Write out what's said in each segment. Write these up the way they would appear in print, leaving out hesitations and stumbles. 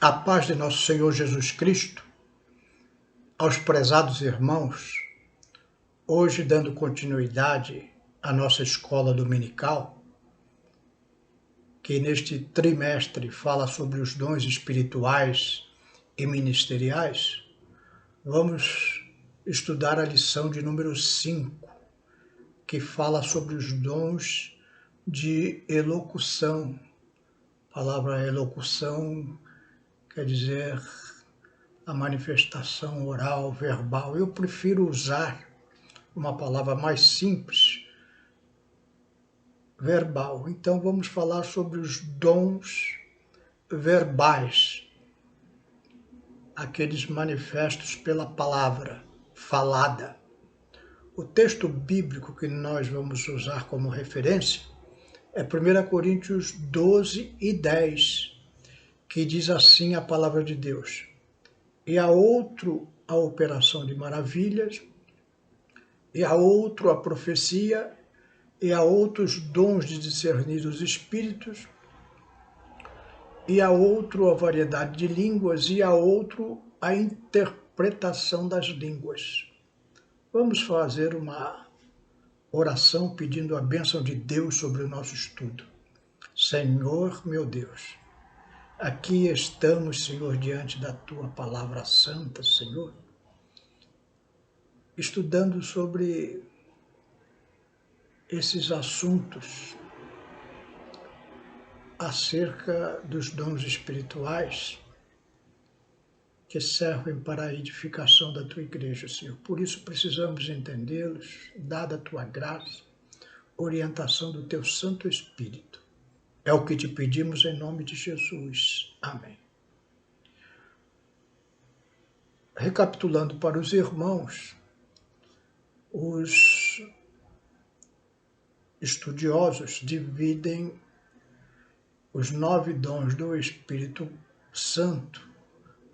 A paz de nosso Senhor Jesus Cristo, aos prezados irmãos, hoje dando continuidade à nossa escola dominical, que neste trimestre fala sobre os dons espirituais e ministeriais, vamos estudar a lição de número 5, que fala sobre os dons de elocução. A palavra elocução quer dizer a manifestação oral, verbal. Eu prefiro usar uma palavra mais simples, verbal. Então vamos falar sobre os dons verbais, aqueles manifestos pela palavra falada. O texto bíblico que nós vamos usar como referência é 1 Coríntios 12 e 10, que diz assim a palavra de Deus: e a outro a operação de maravilhas, e a outro a profecia, e a outros dons de discernir os espíritos, e a outro a variedade de línguas, e a outro a interpretação das línguas. Vamos fazer uma oração pedindo a bênção de Deus sobre o nosso estudo. Senhor, meu Deus, aqui estamos, Senhor, diante da Tua palavra santa, Senhor, estudando sobre esses assuntos acerca dos dons espirituais que servem para a edificação da Tua igreja, Senhor. Por isso precisamos entendê-los, dada a Tua graça, orientação do Teu Santo Espírito. É o que te pedimos em nome de Jesus. Amém. Recapitulando para os irmãos, os estudiosos dividem os 9 dons do Espírito Santo,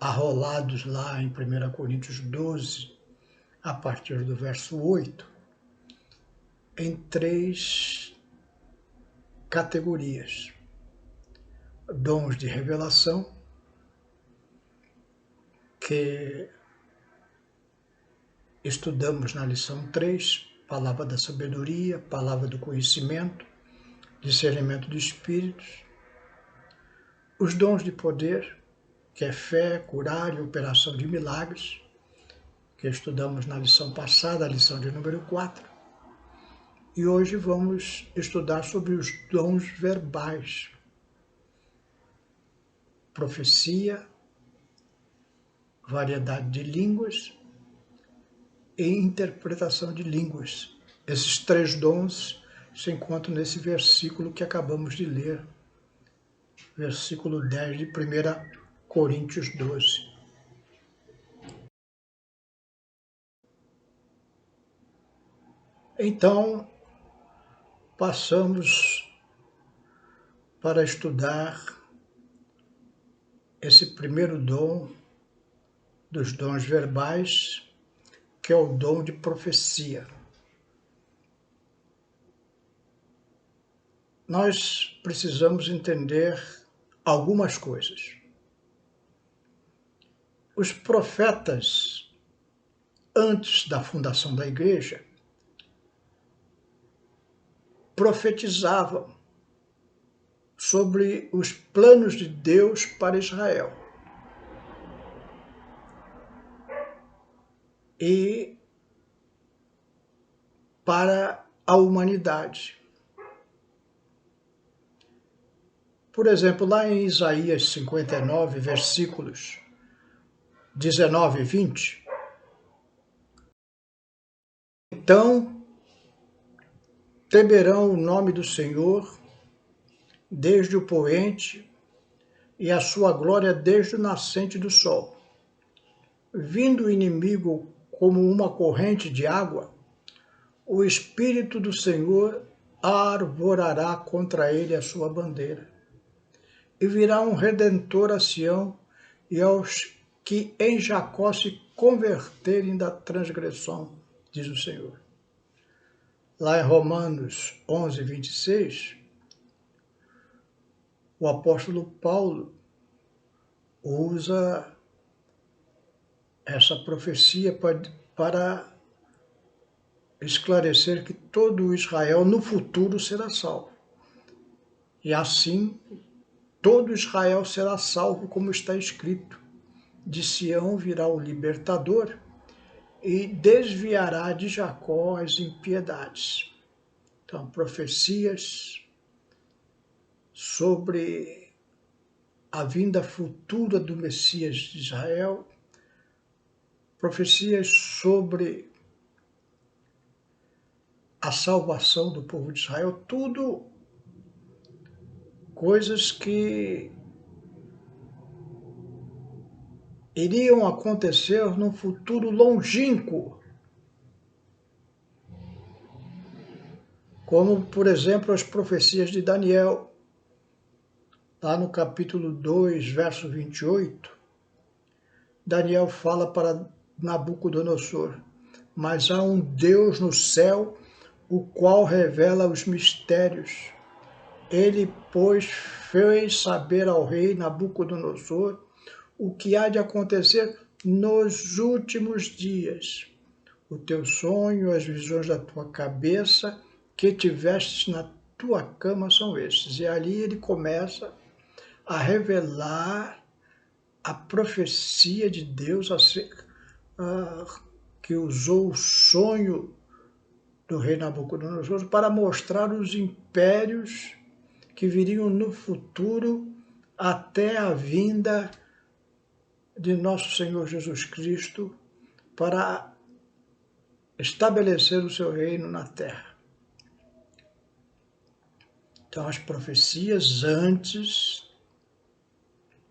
arrolados lá em 1 Coríntios 12, a partir do verso 8, em 3 categorias: dons de revelação, que estudamos na lição 3, palavra da sabedoria, palavra do conhecimento, discernimento de espíritos; os dons de poder, que é fé, curar e operação de milagres, que estudamos na lição passada, a lição de número 4. E hoje vamos estudar sobre os dons verbais, profecia, variedade de línguas e interpretação de línguas. Esses 3 dons se encontram nesse versículo que acabamos de ler, versículo 10 de 1 Coríntios 12. Então, passamos para estudar esse primeiro dom dos dons verbais, que é o dom de profecia. Nós precisamos entender algumas coisas. Os profetas, antes da fundação da igreja, profetizavam sobre os planos de Deus para Israel. E para a humanidade. Por exemplo, lá em Isaías 59, versículos 19 e 20, então temerão o nome do Senhor desde o poente e a sua glória desde o nascente do sol. Vindo o inimigo como uma corrente de água, o Espírito do Senhor arvorará contra ele a sua bandeira. E virá um Redentor a Sião, e aos que em Jacó se converterem da transgressão, diz o Senhor. Lá em Romanos 11, 26, o apóstolo Paulo usa essa profecia para esclarecer que todo Israel no futuro será salvo. E assim, todo Israel será salvo, como está escrito. De Sião virá o libertador e desviará de Jacó as impiedades. Então, profecias sobre a vinda futura do Messias de Israel, profecias sobre a salvação do povo de Israel, tudo coisas que iriam acontecer num futuro longínquo, como, por exemplo, as profecias de Daniel, lá no capítulo 2, verso 28, Daniel fala para Nabucodonosor: mas há um Deus no céu, o qual revela os mistérios. Ele, pois, fez saber ao rei Nabucodonosor o que há de acontecer nos últimos dias. O teu sonho, as visões da tua cabeça, que tivestes na tua cama são estes. E ali ele começa a revelar a profecia de Deus que usou o sonho do rei Nabucodonosor para mostrar os impérios que viriam no futuro até a vinda de nosso Senhor Jesus Cristo para estabelecer o seu reino na terra. Então, as profecias antes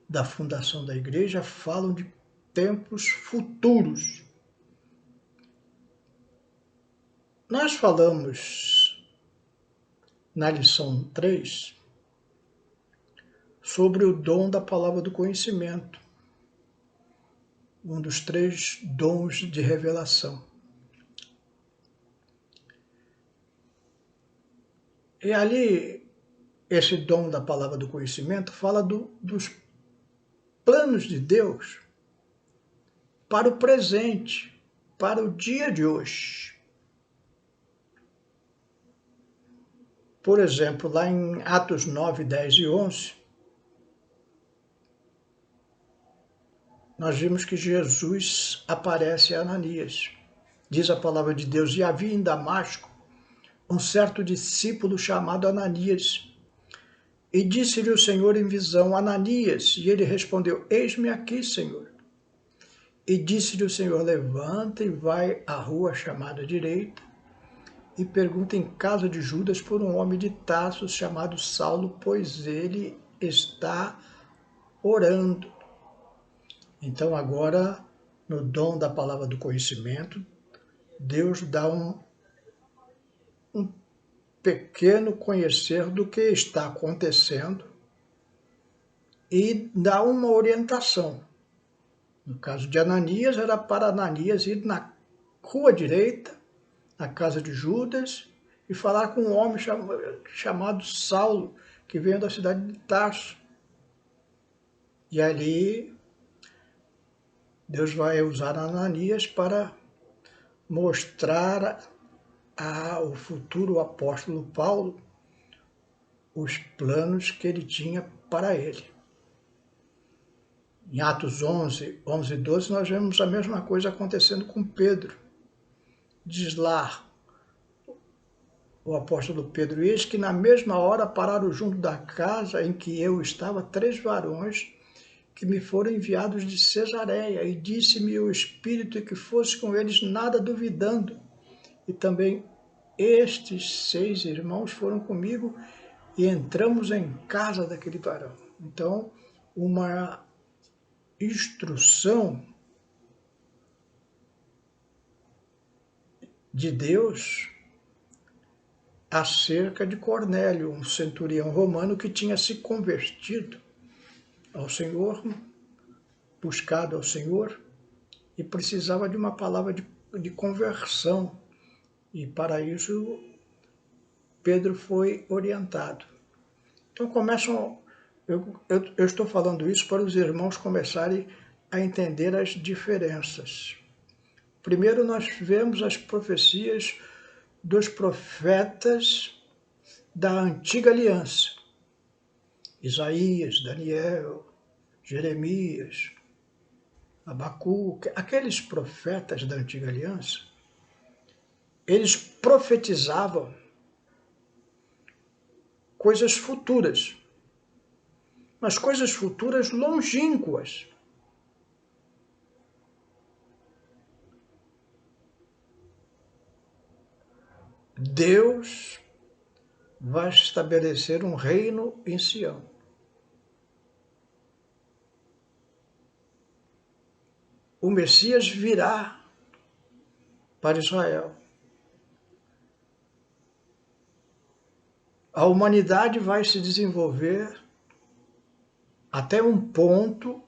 da fundação da igreja falam de tempos futuros. Nós falamos na lição 3 sobre o dom da palavra do conhecimento, um dos 3 dons de revelação. E ali, esse dom da palavra do conhecimento fala dos planos de Deus para o presente, para o dia de hoje. Por exemplo, lá em Atos 9, 10 e 11, nós vimos que Jesus aparece a Ananias. Diz a palavra de Deus: e havia em Damasco um certo discípulo chamado Ananias. E disse-lhe o Senhor em visão: Ananias. E ele respondeu: eis-me aqui, Senhor. E disse-lhe o Senhor: levanta e vai à rua chamada Direita e pergunta em casa de Judas por um homem de Tarso chamado Saulo, pois ele está orando. Então agora, no dom da palavra do conhecimento, Deus dá um pequeno conhecer do que está acontecendo e dá uma orientação. No caso de Ananias, era para Ananias ir na rua direita, na casa de Judas, e falar com um homem chamado Saulo, que veio da cidade de Tarso. E ali, Deus vai usar Ananias para mostrar ao futuro apóstolo Paulo os planos que ele tinha para ele. Em Atos 11, 11 e 12, nós vemos a mesma coisa acontecendo com Pedro. Diz lá o apóstolo Pedro: eis que na mesma hora pararam junto da casa em que eu estava 3 varões que me foram enviados de Cesareia, e disse-me o Espírito que fosse com eles, nada duvidando. E também estes 6 irmãos foram comigo e entramos em casa daquele varão. Então, uma instrução de Deus acerca de Cornélio, um centurião romano que tinha se convertido ao Senhor, buscado ao Senhor, e precisava de uma palavra de conversão. E para isso, Pedro foi orientado. Então começam Eu estou falando isso para os irmãos começarem a entender as diferenças. Primeiro nós vemos as profecias dos profetas da Antiga Aliança. Isaías, Daniel, Jeremias, Abacuque, aqueles profetas da Antiga Aliança, eles profetizavam coisas futuras, mas coisas futuras longínquas. Deus vai estabelecer um reino em Sião. O Messias virá para Israel. A humanidade vai se desenvolver até um ponto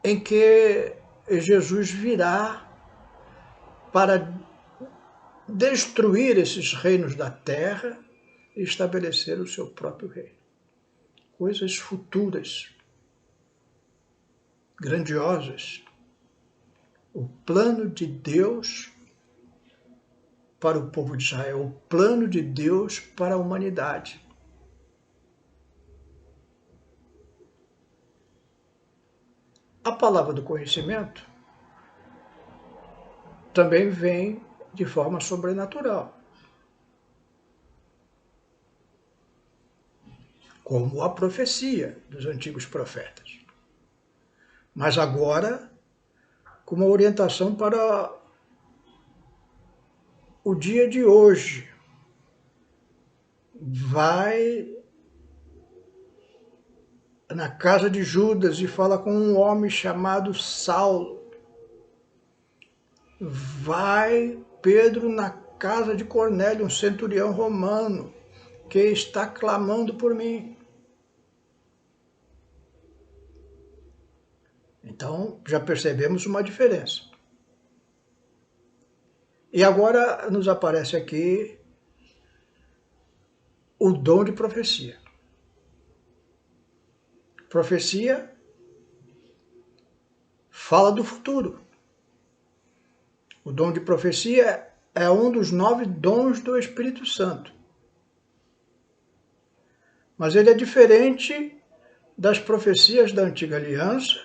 em que Jesus virá para destruir esses reinos da terra e estabelecer o seu próprio reino. Coisas futuras, grandiosas. O plano de Deus para o povo de Israel, o plano de Deus para a humanidade. A palavra do conhecimento também vem de forma sobrenatural, como a profecia dos antigos profetas. Mas agora, com uma orientação para o dia de hoje, vai na casa de Judas e fala com um homem chamado Saulo. Vai Pedro na casa de Cornélio, um centurião romano, que está clamando por mim. Então, já percebemos uma diferença. E agora nos aparece aqui o dom de profecia. Profecia fala do futuro. O dom de profecia é um dos 9 dons do Espírito Santo. Mas ele é diferente das profecias da Antiga Aliança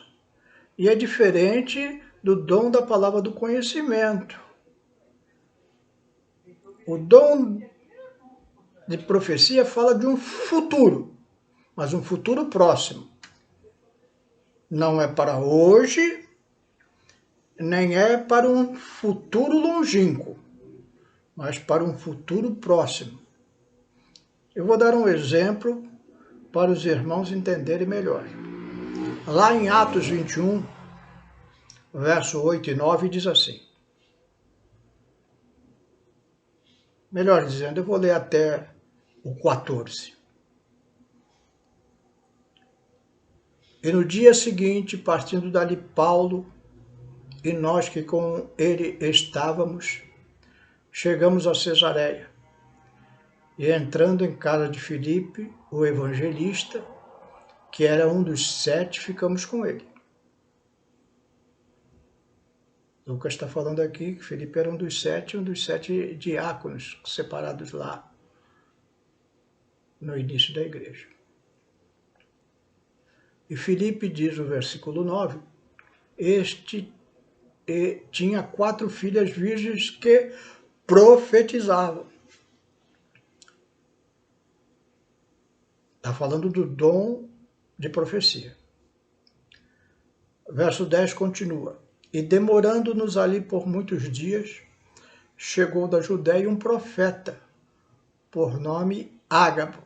e é diferente do dom da palavra do conhecimento. O dom de profecia fala de um futuro, mas um futuro próximo. Não é para hoje, nem é para um futuro longínquo, mas para um futuro próximo. Eu vou dar um exemplo para os irmãos entenderem melhor. Lá em Atos 21, verso 8 e 9, diz assim. Melhor dizendo, eu vou ler até o 14. E no dia seguinte, partindo dali Paulo e nós que com ele estávamos, chegamos a Cesareia. E entrando em casa de Filipe, o evangelista, que era um dos 7, ficamos com ele. Lucas está falando aqui que Filipe era um dos 7 diáconos separados lá no início da igreja. E Filipe diz no versículo 9, este tinha 4 filhas virgens que profetizavam. Está falando do dom de profecia. Verso 10 continua. E demorando-nos ali por muitos dias, chegou da Judéia um profeta, por nome Ágabo,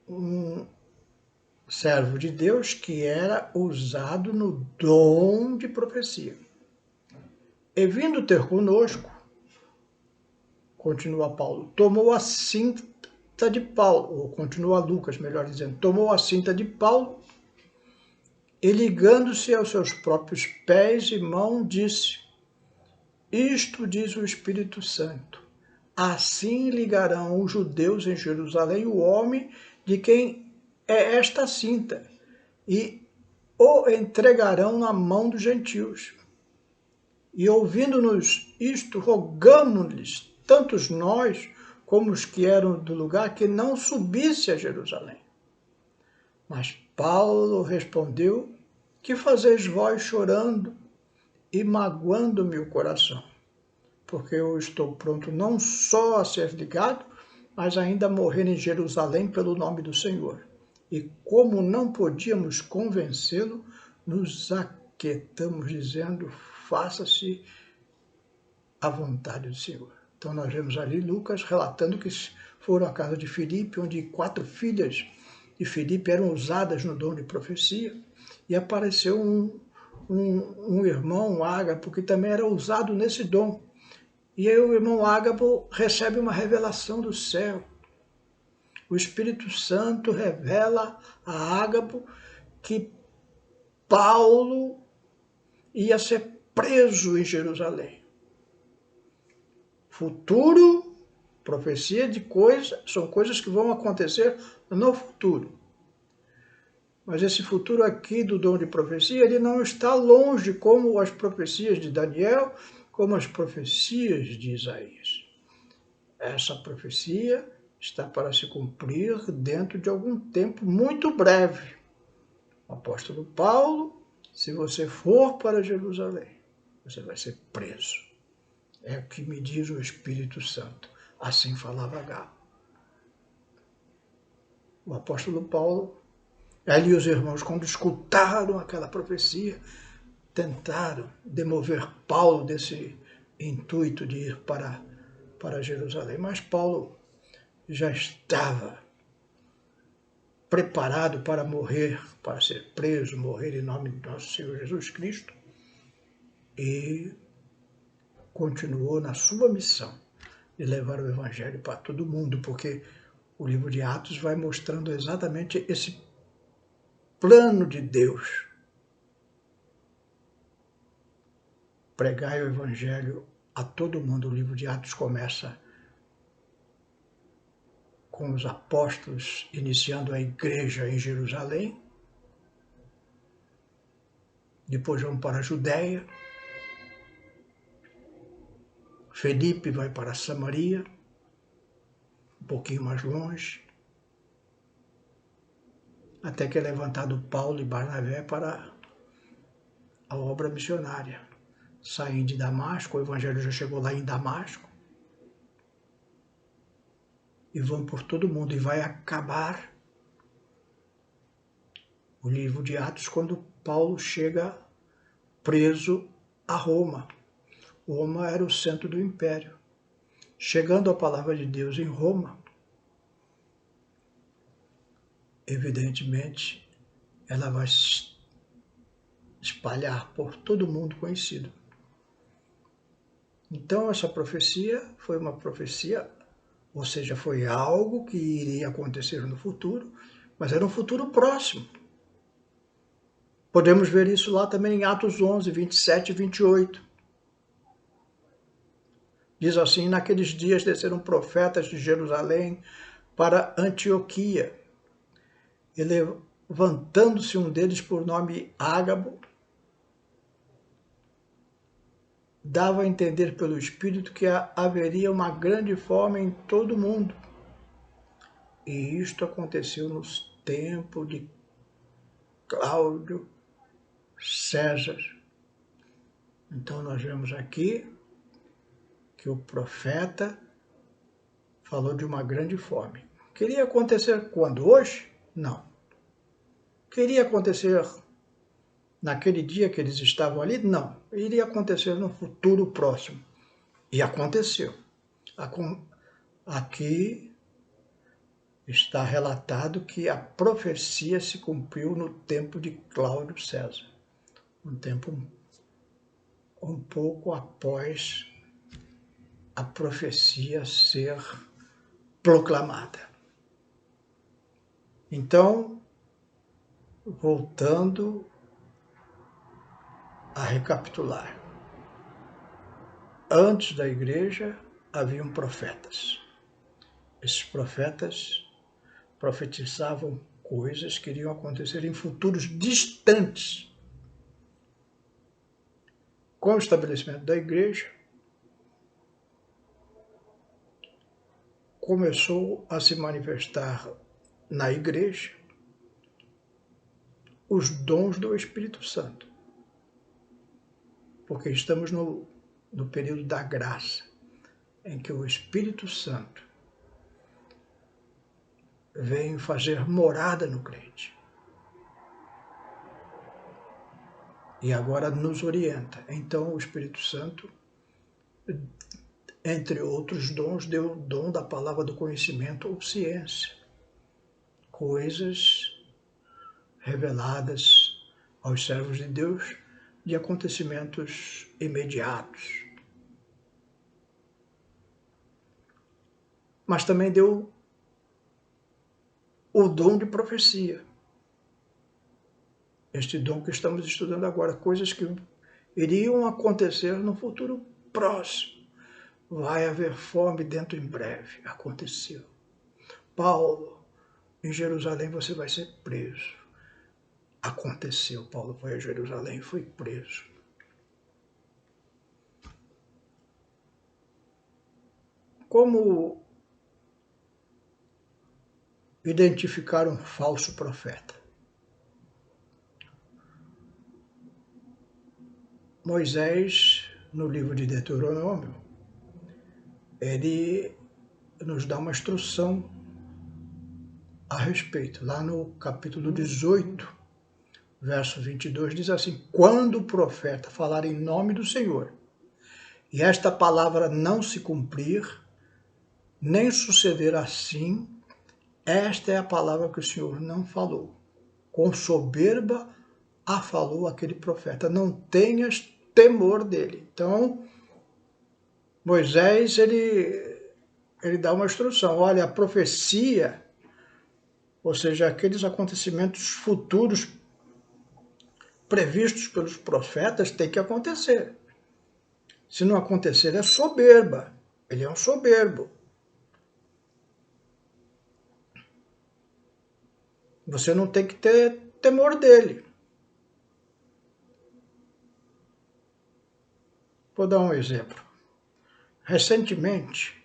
um servo de Deus que era usado no dom de profecia. E vindo ter conosco, continua Paulo, tomou a cinta de Paulo, ou continua Lucas, melhor dizendo, tomou a cinta de Paulo e ligando-se aos seus próprios pés e mãos, disse, isto diz o Espírito Santo, assim ligarão os judeus em Jerusalém o homem de quem é esta cinta, e o entregarão na mão dos gentios. E ouvindo-nos isto, rogamo-lhes, tantos nós como os que eram do lugar, que não subisse a Jerusalém. Mas Paulo respondeu: que fazeis vós chorando e magoando-me o coração? Porque eu estou pronto não só a ser ligado, mas ainda a morrer em Jerusalém pelo nome do Senhor. E como não podíamos convencê-lo, nos aquietamos, dizendo: faça-se a vontade do Senhor. Então nós vemos ali Lucas relatando que foram à casa de Filipe, onde 4 filhas de Filipe eram usadas no dom de profecia, e apareceu um irmão, Ágabo, que também era usado nesse dom. E aí o irmão Ágabo recebe uma revelação do céu. O Espírito Santo revela a Ágabo que Paulo ia ser preso em Jerusalém. Futuro, profecia de coisas, são coisas que vão acontecer no futuro. Mas esse futuro aqui do dom de profecia, ele não está longe como as profecias de Daniel, como as profecias de Isaías. Essa profecia está para se cumprir dentro de algum tempo muito breve. O apóstolo Paulo, se você for para Jerusalém, você vai ser preso. É o que me diz o Espírito Santo. Assim falava Agabo. O apóstolo Paulo, ele e os irmãos, quando escutaram aquela profecia, tentaram demover Paulo desse intuito de ir para Jerusalém. Mas Paulo já estava preparado para morrer, para ser preso, morrer em nome de nosso Senhor Jesus Cristo, e continuou na sua missão de levar o Evangelho para todo mundo, porque o livro de Atos vai mostrando exatamente esse plano de Deus. Pregai o Evangelho a todo mundo. O livro de Atos começa com os apóstolos iniciando a igreja em Jerusalém. Depois vão para a Judéia. Felipe vai para Samaria, um pouquinho mais longe, até que é levantado Paulo e Barnabé para a obra missionária. Saem de Damasco, o Evangelho já chegou lá em Damasco, e vão por todo mundo, e vai acabar o livro de Atos quando Paulo chega preso a Roma. Roma era o centro do império. Chegando a palavra de Deus em Roma, evidentemente, ela vai se espalhar por todo mundo conhecido. Então, essa profecia foi uma profecia, ou seja, foi algo que iria acontecer no futuro, mas era um futuro próximo. Podemos ver isso lá também em Atos 11, 27 e 28. Diz assim: naqueles dias desceram profetas de Jerusalém para Antioquia, e levantando-se um deles por nome Ágabo, dava a entender pelo Espírito que haveria uma grande fome em todo o mundo. E isto aconteceu nos tempos de Cláudio César. Então nós vemos aqui que o profeta falou de uma grande fome. Queria acontecer quando? Hoje? Não. Queria acontecer naquele dia que eles estavam ali? Não. Iria acontecer no futuro próximo. E aconteceu. Aqui está relatado que a profecia se cumpriu no tempo de Cláudio César. Um tempo um pouco após a profecia ser proclamada. Então, voltando a recapitular. Antes da igreja, haviam profetas. Esses profetas profetizavam coisas que iriam acontecer em futuros distantes. Com o estabelecimento da igreja, começou a se manifestar na igreja os dons do Espírito Santo. Porque estamos no período da graça, em que o Espírito Santo vem fazer morada no crente. E agora nos orienta. Então o Espírito Santo, entre outros dons, deu o dom da palavra do conhecimento ou ciência. Coisas reveladas aos servos de Deus de acontecimentos imediatos. Mas também deu o dom de profecia. Este dom que estamos estudando agora, coisas que iriam acontecer no futuro próximo. Vai haver fome dentro em breve. Aconteceu. Paulo, em Jerusalém você vai ser preso. Aconteceu. Paulo foi a Jerusalém e foi preso. Como identificar um falso profeta? Moisés, no livro de Deuteronômio, ele nos dá uma instrução a respeito. Lá no capítulo 18, verso 22, diz assim: quando o profeta falar em nome do Senhor, e esta palavra não se cumprir, nem suceder assim, esta é a palavra que o Senhor não falou. Com soberba a falou aquele profeta. Não tenhas temor dele. Então, Moisés, ele dá uma instrução. Olha, a profecia, ou seja, aqueles acontecimentos futuros previstos pelos profetas, tem que acontecer. Se não acontecer, é soberba. Ele é um soberbo. Você não tem que ter temor dele. Vou dar um exemplo. Recentemente,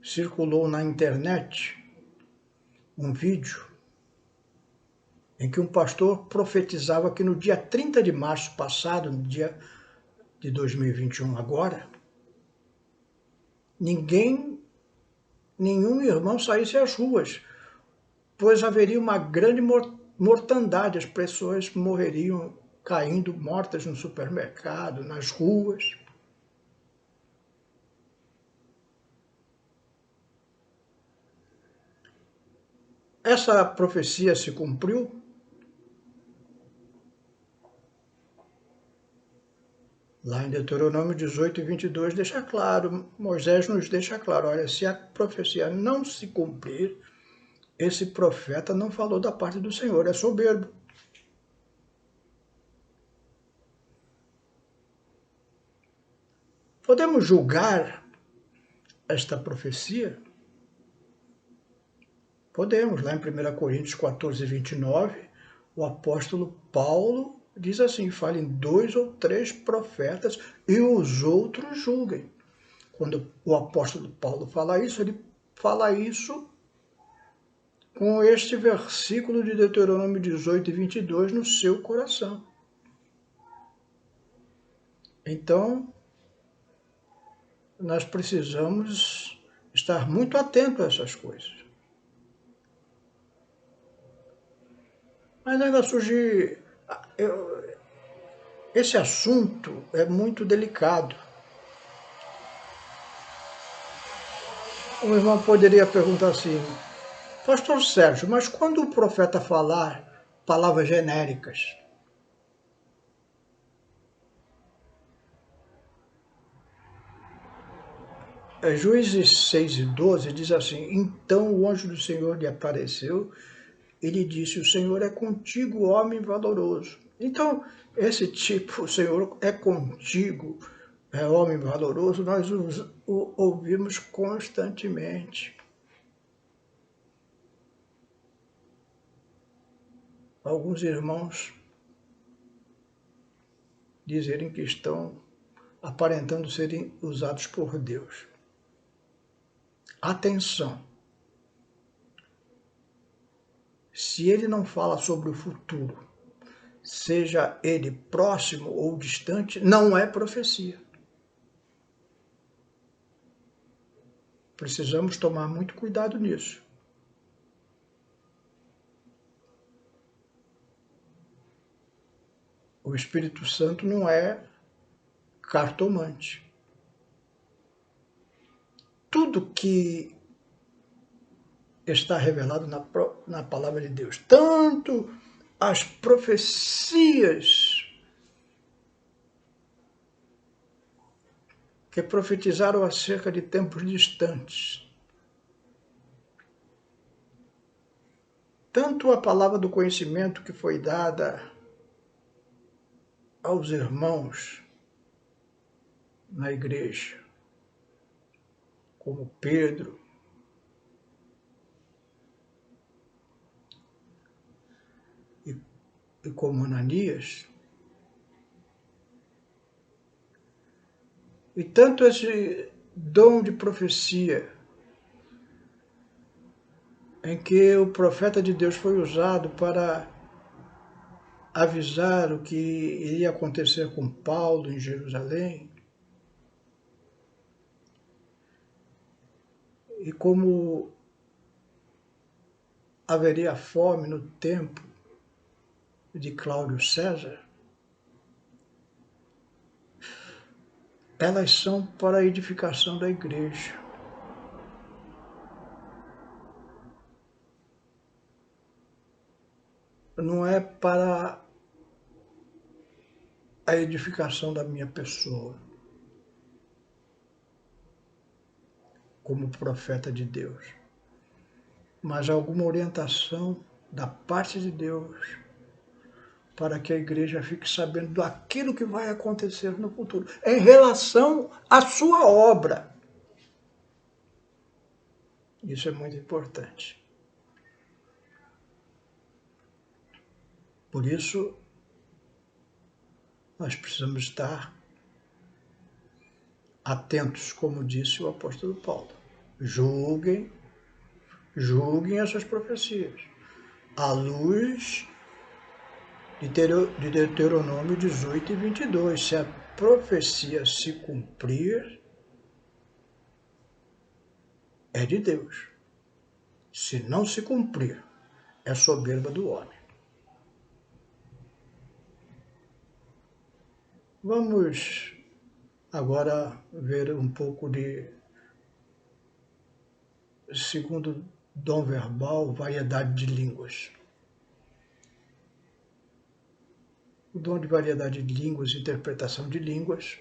circulou na internet um vídeo em que um pastor profetizava que no dia 30 de março passado, no dia de 2021 agora, nenhum irmão saísse às ruas, pois haveria uma grande mortandade, as pessoas morreriam caindo mortas no supermercado, nas ruas. Essa profecia se cumpriu? Lá em Deuteronômio 18 e 22 deixa claro, Moisés nos deixa claro, olha, se a profecia não se cumprir, esse profeta não falou da parte do Senhor, é soberbo. Podemos julgar esta profecia? Podemos. Lá em 1 Coríntios 14, 29, o apóstolo Paulo diz assim: falem 2 ou 3 profetas e os outros julguem. Quando o apóstolo Paulo fala isso, ele fala isso com este versículo de Deuteronômio 18 e 22 no seu coração. Então, nós precisamos estar muito atentos a essas coisas. Mas ainda surge... Esse assunto é muito delicado. O irmão poderia perguntar assim: Pastor Sérgio, mas quando o profeta falar palavras genéricas, Juízes 6 e 12 diz assim: então o anjo do Senhor lhe apareceu e lhe disse: o Senhor é contigo, homem valoroso. Então, esse tipo, o Senhor é contigo, é homem valoroso, nós o ouvimos constantemente. Alguns irmãos dizerem que estão aparentando serem usados por Deus. Atenção! Se ele não fala sobre o futuro, seja ele próximo ou distante, não é profecia. Precisamos tomar muito cuidado nisso. O Espírito Santo não é cartomante. Tudo que está revelado na palavra de Deus, tanto as profecias que profetizaram acerca de tempos distantes, tanto a palavra do conhecimento que foi dada aos irmãos na igreja, como Pedro, e como Ananias, e tanto esse dom de profecia, em que o profeta de Deus foi usado para avisar o que iria acontecer com Paulo em Jerusalém, e como haveria fome no tempo de Cláudio César, elas são para a edificação da igreja. Não é para a edificação da minha pessoa, como profeta de Deus, mas alguma orientação da parte de Deus para que a igreja fique sabendo daquilo que vai acontecer no futuro, em relação à sua obra. Isso é muito importante. Por isso, nós precisamos estar atentos, como disse o apóstolo Paulo. Julguem essas profecias, à luz de Deuteronômio 18 e 22. Se a profecia se cumprir, é de Deus. Se não se cumprir, é soberba do homem. Vamos agora ver um pouco de segundo dom verbal, variedade de línguas. O dom de variedade de línguas e interpretação de línguas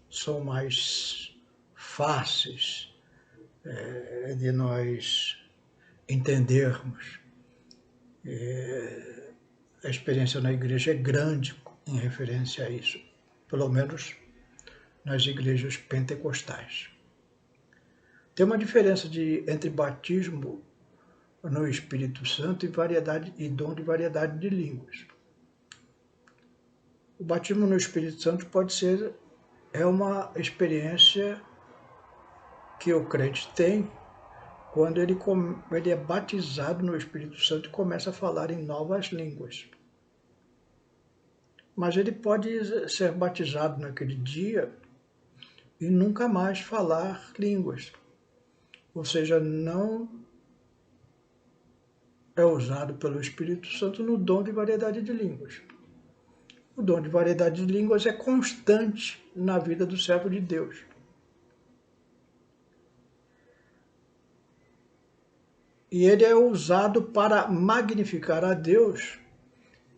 são mais fáceis de nós entendermos. A experiência na igreja é grande em referência a isso, pelo menos nas igrejas pentecostais. Tem uma diferença entre batismo no Espírito Santo e dom de variedade de línguas. O batismo no Espírito Santo é uma experiência que o crente tem quando ele é batizado no Espírito Santo e começa a falar em novas línguas. Mas ele pode ser batizado naquele dia e nunca mais falar línguas. Ou seja, não é usado pelo Espírito Santo no dom de variedade de línguas. O dom de variedade de línguas é constante na vida do servo de Deus. E ele é usado para magnificar a Deus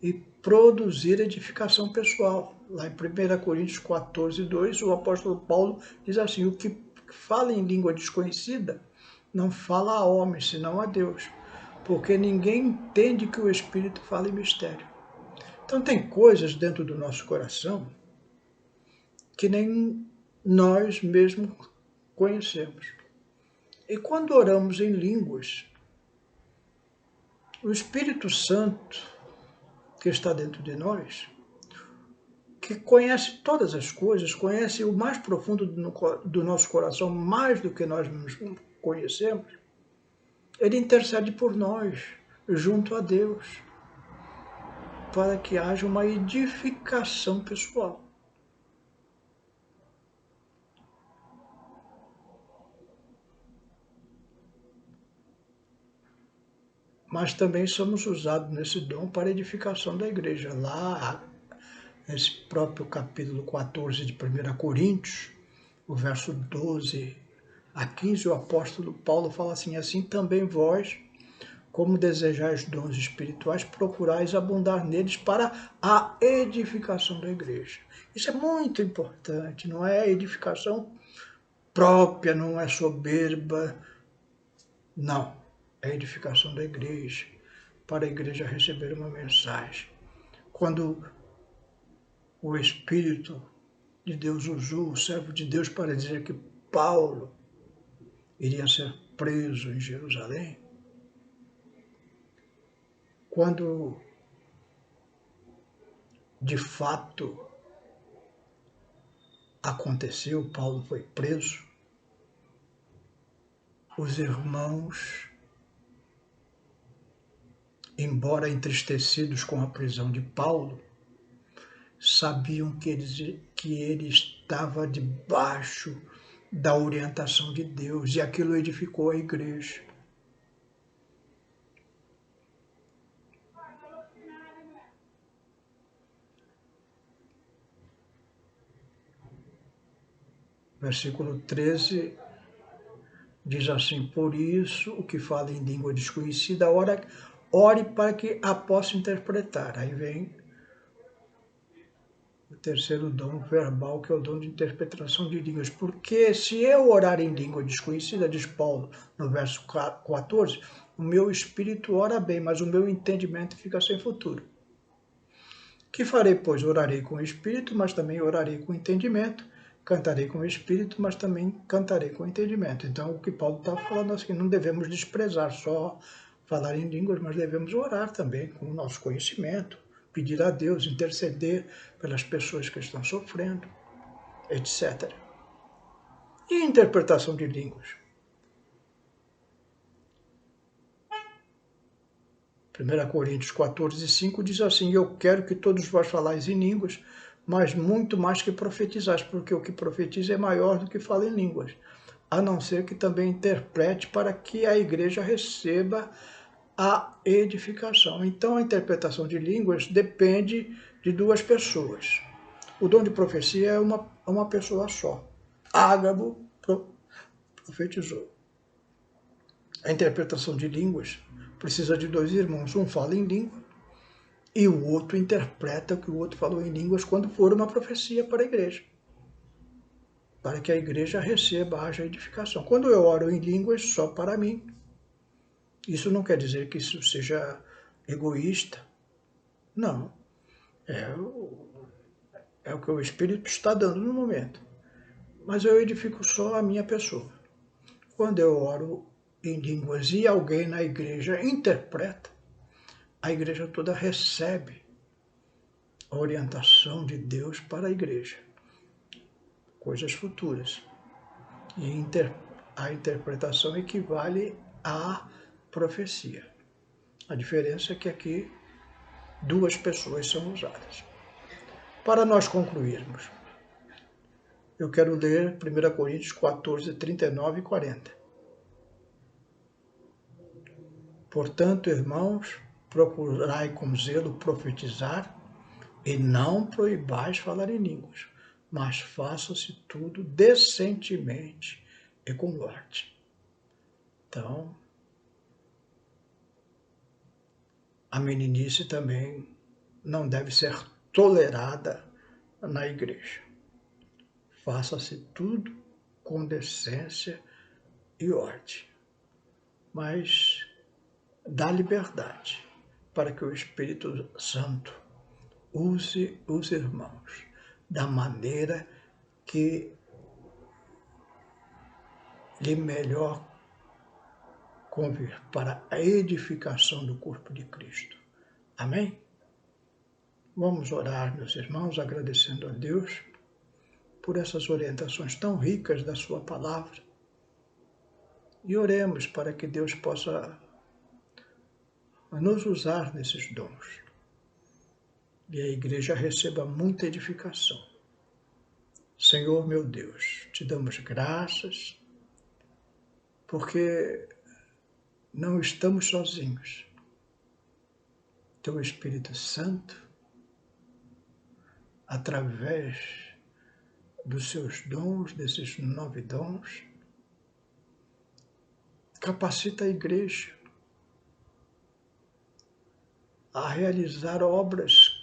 e produzir edificação pessoal. Lá em 1 Coríntios 14, 2, o apóstolo Paulo diz assim: o que fala em língua desconhecida não fala a homens, senão a Deus, porque ninguém entende que o Espírito fala em mistério. Então tem coisas dentro do nosso coração que nem nós mesmos conhecemos. E quando oramos em línguas, o Espírito Santo, que está dentro de nós, que conhece todas as coisas, conhece o mais profundo do nosso coração, mais do que nós nos conhecemos, ele intercede por nós, junto a Deus, para que haja uma edificação pessoal. Mas também somos usados nesse dom para a edificação da igreja. Lá, nesse próprio capítulo 14 de 1 Coríntios, o verso 12 a 15, o apóstolo Paulo fala assim: assim também vós, como desejais dons espirituais, procurais abundar neles para a edificação da igreja. Isso é muito importante, não é edificação própria, não é soberba, não. É a edificação da igreja, para a igreja receber uma mensagem. Quando o Espírito de Deus usou o servo de Deus para dizer que Paulo iria ser preso em Jerusalém, quando de fato aconteceu, Paulo foi preso, os irmãos, embora entristecidos com a prisão de Paulo, sabiam que ele estava debaixo da orientação de Deus, e aquilo edificou a igreja. Versículo 13 diz assim: por isso, o que fala em língua desconhecida, ore para que a possa interpretar. Aí vem o terceiro dom verbal, que é o dom de interpretação de línguas. Porque se eu orar em língua desconhecida, diz Paulo no verso 14, o meu espírito ora bem, mas o meu entendimento fica sem futuro. Que farei, pois? Orarei com o espírito, mas também orarei com o entendimento. Cantarei com o espírito, mas também cantarei com o entendimento. Então, o que Paulo está falando assim, não devemos desprezar só falar em línguas, mas devemos orar também com o nosso conhecimento, pedir a Deus, interceder pelas pessoas que estão sofrendo, etc. E interpretação de línguas? 1 Coríntios 14, 5 diz assim: eu quero que todos vós falais em línguas, mas muito mais que profetizais, porque o que profetiza é maior do que fala em línguas, a não ser que também interprete, para que a igreja receba a edificação. Então, a interpretação de línguas depende de duas pessoas. O dom de profecia é uma pessoa só. Ágabo profetizou. A interpretação de línguas precisa de dois irmãos. Um fala em língua e o outro interpreta o que o outro falou em línguas quando for uma profecia para a igreja, para que a igreja receba, haja edificação. Quando eu oro em línguas só para mim, isso não quer dizer que isso seja egoísta. Não. É o que o Espírito está dando no momento. Mas eu edifico só a minha pessoa. Quando eu oro em línguas e alguém na igreja interpreta, a igreja toda recebe a orientação de Deus para a igreja. Coisas futuras. E a interpretação equivale à profecia. A diferença é que aqui duas pessoas são usadas. Para nós concluirmos, eu quero ler 1 Coríntios 14, 39 e 40. Portanto, irmãos, procurai com zelo profetizar e não proibais falar em línguas, mas faça-se tudo decentemente e com ordem. Então, a meninice também não deve ser tolerada na igreja. Faça-se tudo com decência e ordem, mas dá liberdade para que o Espírito Santo use os irmãos da maneira que lhe melhor convir para a edificação do corpo de Cristo. Amém? Vamos orar, meus irmãos, agradecendo a Deus por essas orientações tão ricas da sua palavra. E oremos para que Deus possa nos usar nesses dons. E a igreja receba muita edificação. Senhor, meu Deus, te damos graças, porque não estamos sozinhos. Teu Espírito Santo, através dos seus dons, desses 9 dons, capacita a igreja a realizar obras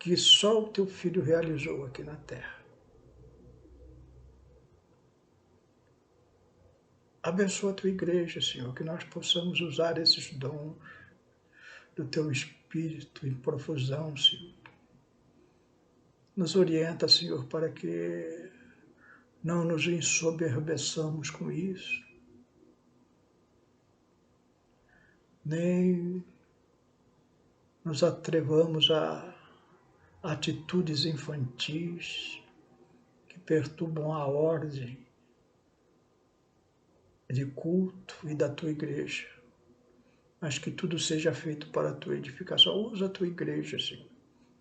que só o teu Filho realizou aqui na terra. Abençoa a tua igreja, Senhor, que nós possamos usar esses dons do teu Espírito em profusão, Senhor. Nos orienta, Senhor, para que não nos ensoberbeçamos com isso, nem nos atrevamos a atitudes infantis que perturbam a ordem de culto e da tua igreja, mas que tudo seja feito para a tua edificação. Usa a tua igreja, Senhor,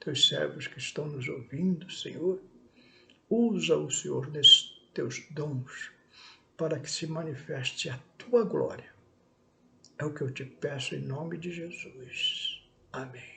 teus servos que estão nos ouvindo, Senhor, usa o Senhor nesses teus dons para que se manifeste a tua glória. É o que eu te peço em nome de Jesus. Amém.